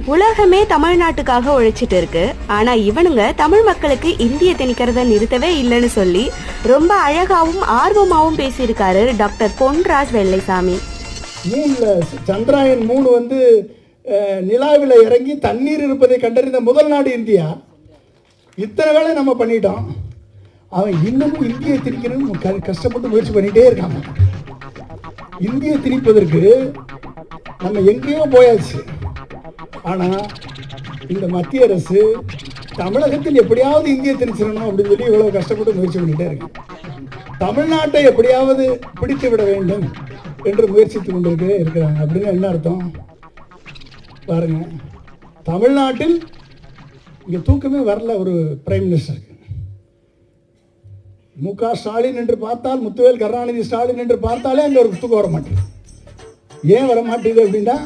உலகமே தமிழ்நாட்டுக்காக உழைச்சிட்டு இருக்கு. ஆனா இவனுங்க தமிழ் மக்களுக்கு இந்திய திணிக்கிறத நிறுத்தவே இல்லைன்னு சொல்லி ரொம்ப அழகாவும் ஆர்வமாவும் பேசியிருக்காரு டாக்டர் பொன்ராஜ் வெள்ளைசாமி. சந்திராயன் 3 வந்து நிலாவில் இறங்கி தண்ணீர் இருப்பதை கண்டறிந்த முதல் நாடு இந்தியா. இத்தனை வேலை நம்ம பண்ணிட்டோம். அவன் இன்னமும் இந்தியை திணிக்கணும்னு கஷ்டப்பட்டு முயற்சி பண்ணிட்டே இருக்காங்க. இந்தியை திணிப்பதற்கு நம்ம எங்கேயோ போயாச்சு. ஆனால் இந்த மத்திய அரசு தமிழகத்தில் எப்படியாவது இந்தியை திணிச்சிடணும் அப்படின்னு சொல்லி இவ்வளவு கஷ்டப்பட்டு முயற்சி பண்ணிட்டே இருக்கு. தமிழ்நாட்டை எப்படியாவது பிடித்து விட வேண்டும் என்று முயற்சித்து கொண்டிருக்கே இருக்கிறாங்க. அப்படின்னு என்ன அர்த்தம் பாருங்க. தமிழ்நாட்டில் இங்கே தூக்கமே வரல ஒரு பிரைம் மினிஸ்டருக்கு. மு.க. ஸ்டாலின் என்று பார்த்தால், முத்துவேல் கருணாநிதி ஸ்டாலின் என்று பார்த்தாலே அங்கே ஒரு தூக்கம் வர மாட்டேங்குது. ஏன் வர மாட்டேங்குது அப்படின்னா